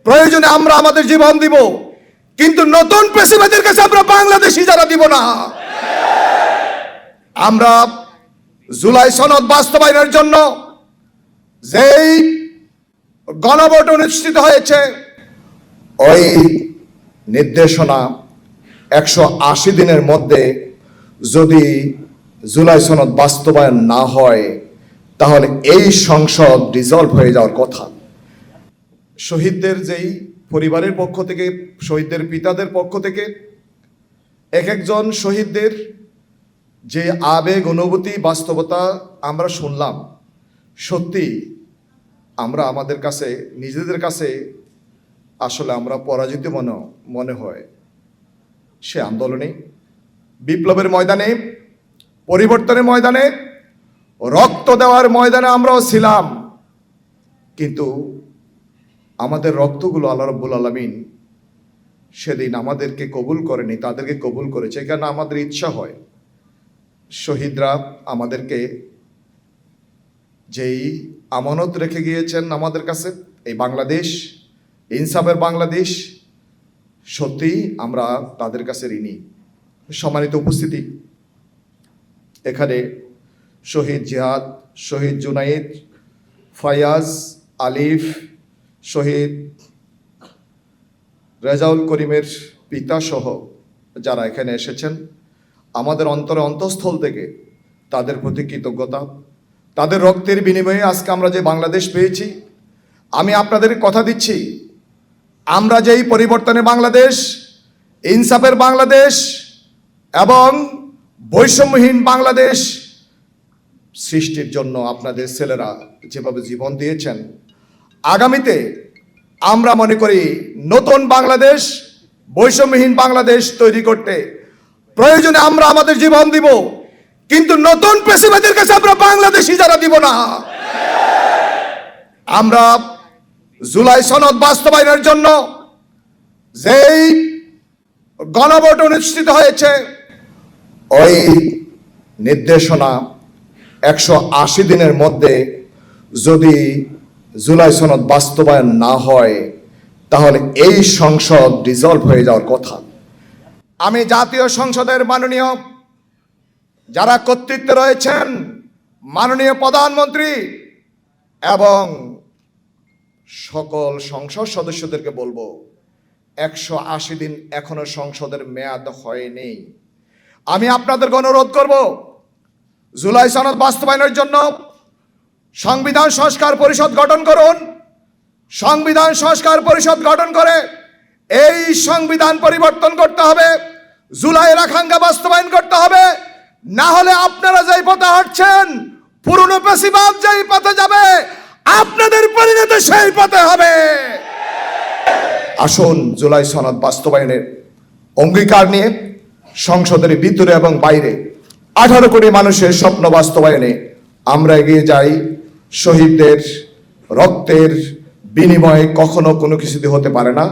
প্রয়োজনে আমরা আমাদের জীবন দিব, কিন্তু নতুন পেশিবাদের কাছে আমরা বাংলাদেশি যারা দিব না। আমরা জুলাই সনদ বাস্তবায়নের জন্য যেই গণভোট অনুষ্ঠিত হয়েছে, ওই নির্দেশনা 180 দিনের মধ্যে যদি জুলাই সনদ বাস্তবায়ন না হয়, তাহলে এই সংসদ ডিসলভ হয়ে যাওয়ার কথা। শহীদদের যেই পরিবারের পক্ষ থেকে, শহীদদের পিতাদের পক্ষ থেকে এক একজন শহীদদের যে আবেগ, অনুভূতি, বাস্তবতা আমরা শুনলাম, সত্যি আমরা আমাদের কাছে, নিজেদের কাছে আসলে আমরা পরাজিত মনে হয়। সে আন্দোলনে, বিপ্লবের ময়দানে, পরিবর্তনের ময়দানে, রক্ত দেওয়ার ময়দানে আমরাও ছিলাম, কিন্তু আমাদের রক্তগুলো আল্লাহ রাব্বুল আলামিন সেদিন আমাদেরকে কবুল করেনি, তাদেরকে কবুল করেছে। এখানে আমাদের ইচ্ছা হয় শহীদরা আমাদেরকে যেই আমানত রেখে গিয়েছেন আমাদের কাছে, এই বাংলাদেশ, ইনসাফের বাংলাদেশ, সত্যি আমরা তাদের কাছে ঋণী। সম্মানিত উপস্থিতি, এখানে শহীদ জিহাদ, শহীদ জুনাইদ, ফায়াজ, আলিফ, শহীদ রেজাউল করিমের পিতা সহ যারা এখানে এসেছেন, আমাদের অন্তঃস্থল থেকে তাদের প্রতি কৃতজ্ঞতা। তাদের রক্তের বিনিময়ে আজকে আমরা যে বাংলাদেশ পেয়েছি, আমি আপনাদের কথা দিচ্ছি, আমরা যেই পরিবর্তনের বাংলাদেশ, ইনসাফের বাংলাদেশ এবং বৈষম্যহীন বাংলাদেশ সৃষ্টির জন্য আপনাদের ছেলেরা যেভাবে জীবন দিয়েছেন, আগামীতে আমরা মনে করি নতুন বাংলাদেশ, বৈষম্যহীন বাংলাদেশ তৈরি করতে প্রয়োজনে আমরা আমাদের জীবন দিব, কিন্তু নতুন পেশিবাদের কাছে আমরা বাংলাদেশি যারা দিব না। আমরা জুলাই সনদ বাস্তবায়নের জন্য যেই গণভোট অনুষ্ঠিত হয়েছে, ওই নির্দেশনা 180 দিনের মধ্যে যদি জুলাই সনদ বাস্তবায়ন না হয়, তাহলে এই সংসদ ডিসলভ হয়ে যাওয়ার কথা। আমি জাতীয় সংসদের মাননীয় যারা কর্তৃত্বে রয়েছেন, মাননীয় প্রধানমন্ত্রী এবং সকল সংসদ সদস্যদেরকে বলবো, 180 দিন এখনো সংসদের মেয়াদ হয়নি। আমি আপনাদেরকে অনুরোধ করব, জুলাই সনদ বাস্তবায়নের জন্য সংবিধান সংস্কার পরিষদ গঠন করুন। সংবিধান সংস্কার পরিষদ গঠন করে এই সংবিধান পরিবর্তন করতে হবে, জুলাইয়ের আকাঙ্ক্ষা বাস্তবায়ন করতে হবে। না হলে আপনারা যেই পথে হাঁটছেন, পুরনো পেশিবাদ যেই পথে যাবে, আপনাদের পরিণত সেই পথে হবে। আসুন জুলাই সনদ বাস্তবায়নের অঙ্গীকার নিয়ে সংসদের ভিতরে এবং বাইরে 18 কোটি মানুষের স্বপ্ন বাস্তবায়নে আমরা এগিয়ে যাই। শহীদদের রক্তের বিনিময়ে কখনো কোনো কিছু হতে পারে না।